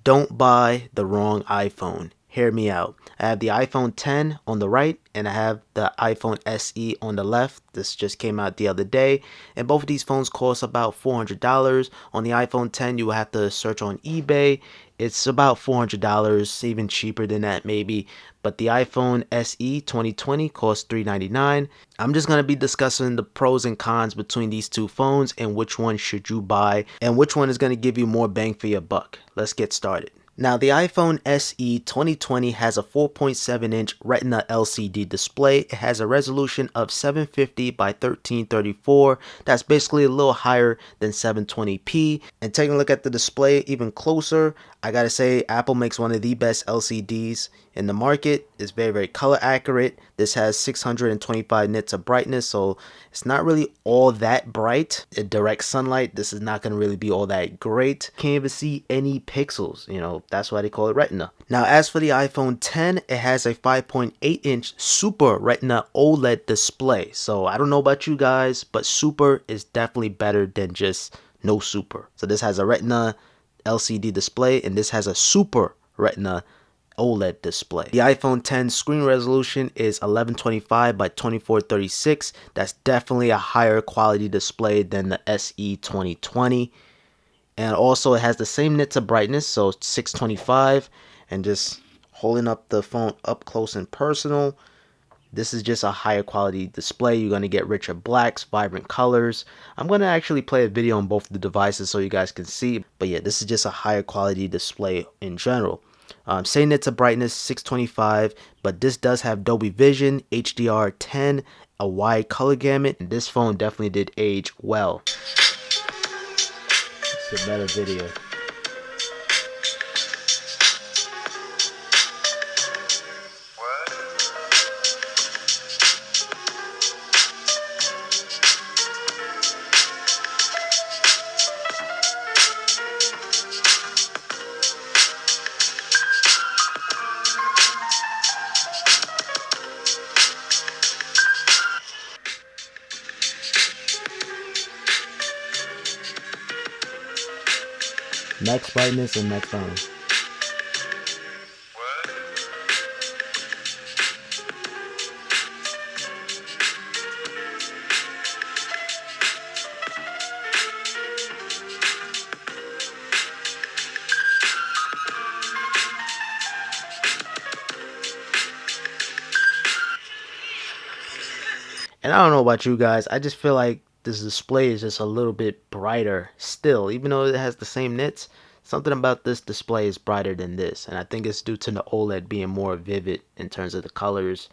Don't buy the wrong iPhone. Hear me out. I have the iPhone 10 on the right and I have the iPhone SE on the left. This just came out the other day, and both of these phones cost about $400. On the iPhone 10, you will have to search on eBay. It's about $400, even cheaper than that maybe. But the iPhone SE 2020 costs $399. I'm just going to be discussing the pros and cons between these two phones and which one should you buy and which one is going to give you more bang for your buck. Let's get started. Now, the iPhone SE 2020 has a 4.7-inch Retina LCD display. It has a resolution of 750 by 1334. That's basically a little higher than 720p. And taking a look at the display even closer, I gotta say Apple makes one of the best LCDs in the market. It's very, very color accurate. This has 625 nits of brightness, so it's not really all that bright. In direct sunlight, this is not going to really be all that great. Can't even see any pixels, that's why they call it Retina. Now, as for the iPhone 10, it has a 5.8-inch Super Retina OLED display. So I don't know about you guys, but Super is definitely better than just no Super. So this has a Retina LCD display, and this has a Super Retina OLED display. The iPhone 10 screen resolution is 1125 by 2436. That's definitely a higher quality display than the SE 2020. And also it has the same nits of brightness, so 625. And just holding up the phone up close and personal, this is just a higher quality display. You're going to get richer blacks, vibrant colors. I'm going to actually play a video on both the devices so you guys can see. But yeah, this is just a higher quality display in general. Same nits of brightness, 625, but this does have Dolby Vision, HDR10, a wide color gamut, and this phone definitely did age well. It's a better video. Max brightness and max volume. And I don't know about you guys, I just feel like this display is just a little bit brighter still, even though it has the same nits. Something about this display is brighter than this, and I think it's due to the OLED being more vivid in terms of the colors.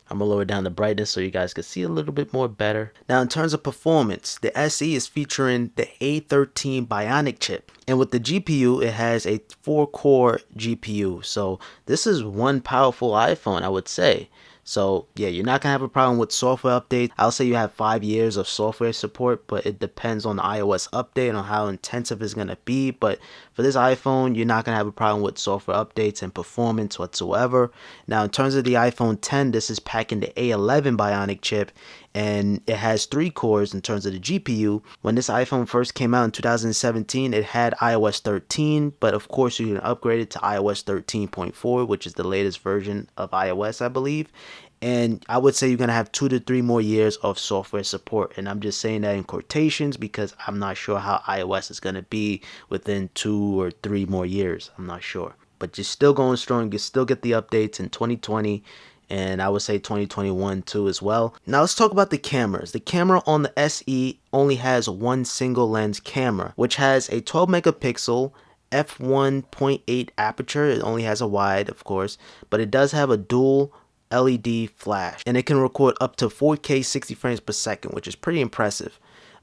I'm gonna lower down the brightness so you guys can see a little bit more better. Now, in terms of performance, the SE is featuring the A13 Bionic chip, and with the GPU, it has a 4-core GPU. So this is one powerful iPhone, I would say. So yeah, you're not gonna have a problem with software updates. I'll say you have 5 years of software support, but it depends on the iOS update on how intensive it's gonna be. But for this iPhone, you're not gonna have a problem with software updates and performance whatsoever. Now, in terms of the iPhone 10, this is packing the A11 Bionic chip, and it has 3 cores in terms of the GPU. When this iPhone first came out in 2017, it had iOS 13, but of course you can upgrade it to iOS 13.4, which is the latest version of iOS, I believe. And I would say you're going to have 2 to 3 more years of software support. And I'm just saying that in quotations because I'm not sure how iOS is going to be within 2 or 3 more years. I'm not sure. But you're still going strong. You still get the updates in 2020. And I would say 2021 too as well. Now let's talk about the cameras. The camera on the SE only has one single lens camera, which has a 12 megapixel f1.8 aperture. It only has a wide, of course, but it does have a dual LED flash, and it can record up to 4K 60 frames per second, which is pretty impressive.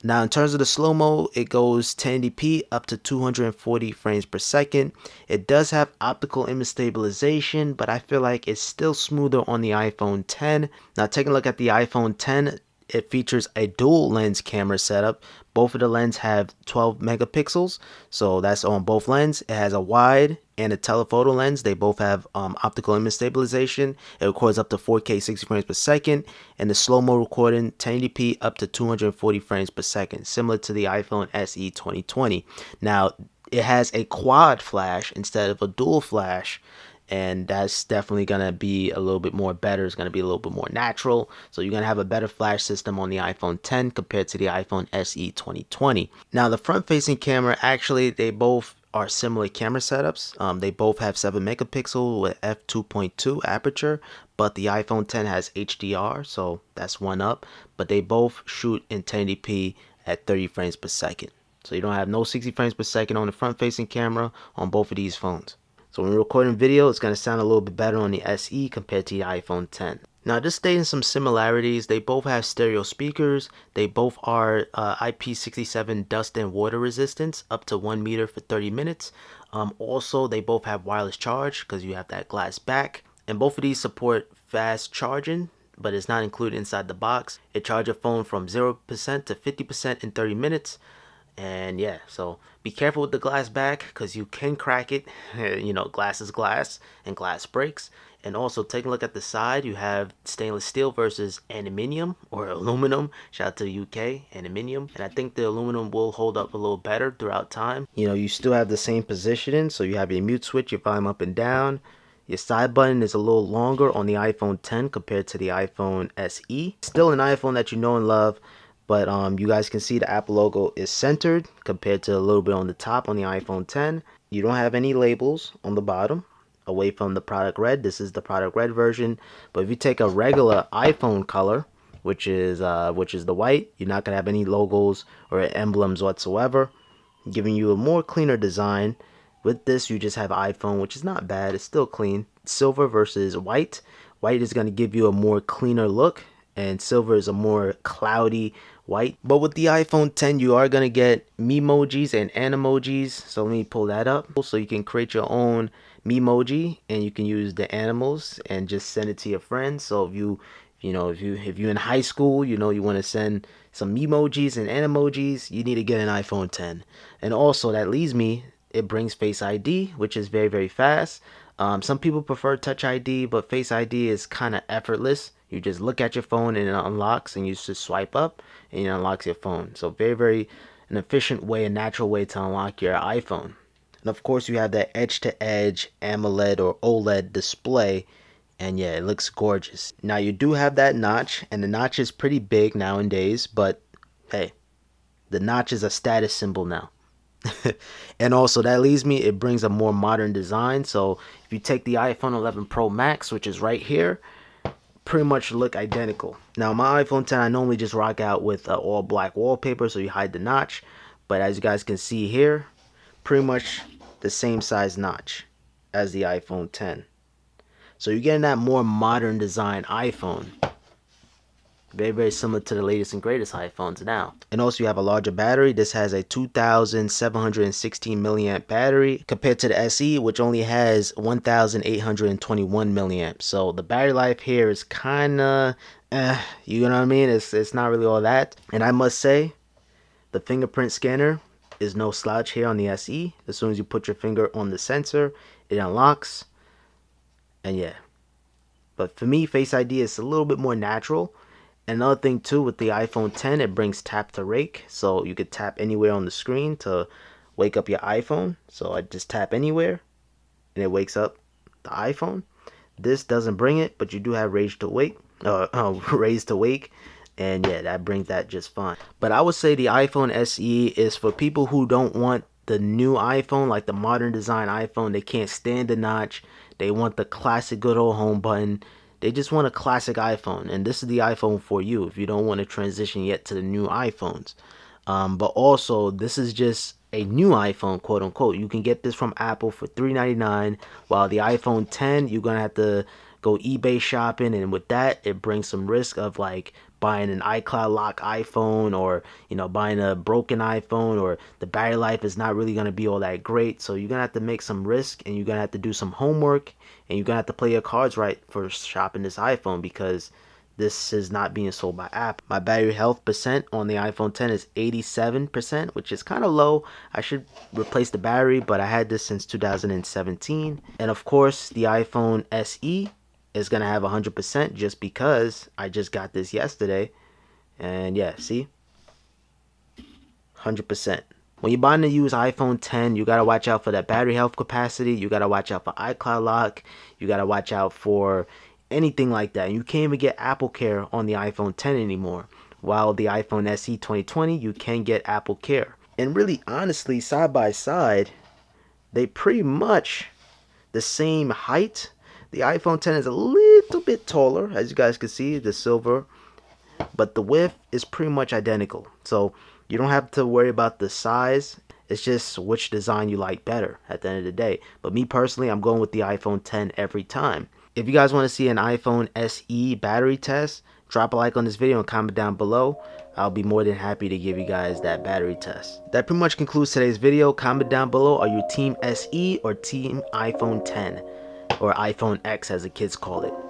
Now, in terms of the slow-mo, it goes 1080p up to 240 frames per second. It does have optical image stabilization, but I feel like it's still smoother on the iPhone 10. Now, taking a look at the iPhone 10, it features a dual lens camera setup. Both of the lenses have 12 megapixels, so that's on both lenses. It has a wide and a telephoto lens. They both have optical image stabilization. It records up to 4K 60 frames per second, and the slow-mo recording 1080p up to 240 frames per second, similar to the iPhone SE 2020. Now, it has a quad flash instead of a dual flash, and that's definitely gonna be a little bit more better. It's gonna be a little bit more natural. So you're gonna have a better flash system on the iPhone 10 compared to the iPhone SE 2020. Now the front-facing camera, actually, they both are similar camera setups. They both have 7 megapixel with f2.2 aperture, but the iPhone 10 has HDR, so that's one up. But they both shoot in 1080p at 30 frames per second. So you don't have no 60 frames per second on the front-facing camera on both of these phones. So when recording video, it's going to sound a little bit better on the SE compared to the iPhone 10. Now, just stating some similarities, they both have stereo speakers. They both are IP67 dust and water resistance, up to 1 meter for 30 minutes. Also, they both have wireless charge because you have that glass back. And both of these support fast charging, but it's not included inside the box. It charges your phone from 0% to 50% in 30 minutes. And yeah, so be careful with the glass back because you can crack it. You know, glass is glass and glass breaks. And also take a look at the side. You have stainless steel versus aluminium or aluminum. Shout out to the UK, aluminium. And I think the aluminum will hold up a little better throughout time. You know, you still have the same positioning. So you have your mute switch, your volume up and down. Your side button is a little longer on the iPhone 10 compared to the iPhone SE. Still an iPhone that you know and love. But you guys can see the Apple logo is centered compared to a little bit on the top on the iPhone 10. You don't have any labels on the bottom away from the product red. This is the product red version. But if you take a regular iPhone color, which is the white, you're not gonna have any logos or emblems whatsoever, giving you a more cleaner design. With this, you just have iPhone, which is not bad. It's still clean. Silver versus white. White is gonna give you a more cleaner look, and silver is a more cloudy white. But with the iPhone 10, you are gonna get memojis and animojis. So let me pull that up. So you can create your own memoji, and you can use the animals and just send it to your friends. So if you're in high school, you know you want to send some memojis and animojis, you need to get an iPhone 10. And also that leads me, it brings Face ID, which is very, very fast. Some people prefer Touch ID, but Face ID is kind of effortless. You just look at your phone and it unlocks, and you just swipe up and it unlocks your phone. So very, very an efficient way, a natural way to unlock your iPhone. And of course, you have that edge-to-edge AMOLED or OLED display, and yeah, it looks gorgeous. Now you do have that notch, and the notch is pretty big nowadays, but hey, the notch is a status symbol now. And also that leaves me, it brings a more modern design. So if you take the iPhone 11 Pro Max, which is right here, pretty much look identical. Now my iPhone 10, I normally just rock out with all black wallpaper, so you hide the notch. But as you guys can see here, pretty much the same size notch as the iPhone 10. So you're getting that more modern design iPhone. Very, very similar to the latest and greatest iPhones now. And also you have a larger battery. This has a 2,716 milliamp battery compared to the SE, which only has 1,821 milliamps. So the battery life here is kind of, you know what I mean? It's not really all that. And I must say, the fingerprint scanner is no slouch here on the SE. As soon as you put your finger on the sensor, it unlocks. And yeah. But for me, Face ID is a little bit more natural. Another thing too, with the iPhone 10, it brings tap to wake, so you could tap anywhere on the screen to wake up your iPhone. So I just tap anywhere and it wakes up the iPhone. This doesn't bring it, but you do have raise to wake, raise to wake, and yeah, that brings that just fine. But I would say the iPhone SE is for people who don't want the new iPhone, like the modern design iPhone. They can't stand the notch. They want the classic good old home button. They just want a classic iPhone, and this is the iPhone for you if you don't want to transition yet to the new iPhones. But also, this is just a new iPhone, quote unquote. You can get this from Apple for $399, while the iPhone 10, you're gonna have to go eBay shopping, and with that, it brings some risk of like buying an iCloud lock iPhone, or buying a broken iPhone, or the battery life is not really going to be all that great. So you're going to have to make some risk, and you're going to have to do some homework, and you're going to have to play your cards right for shopping this iPhone, because this is not being sold by Apple. My battery health percent on the iPhone 10 is 87%, which is kind of low. I should replace the battery, but I had this since 2017. And of course, the iPhone SE is going to have 100% just because I just got this yesterday. And yeah, see? 100%. When you're buying a used iPhone 10, you gotta watch out for that battery health capacity. You gotta watch out for iCloud lock. You gotta watch out for anything like that. You can't even get Apple Care on the iPhone 10 anymore. While the iPhone SE 2020, you can get Apple Care. And really, honestly, side by side, they pretty much the same height. The iPhone 10 is a little bit taller, as you guys can see, the silver, but the width is pretty much identical. So you don't have to worry about the size. It's just which design you like better at the end of the day. But me personally, I'm going with the iPhone 10 every time. If you guys want to see an iPhone SE battery test, drop a like on this video and comment down below. I'll be more than happy to give you guys that battery test. That pretty much concludes today's video. Comment down below, are you team SE or team iPhone 10? Or iPhone X as the kids call it.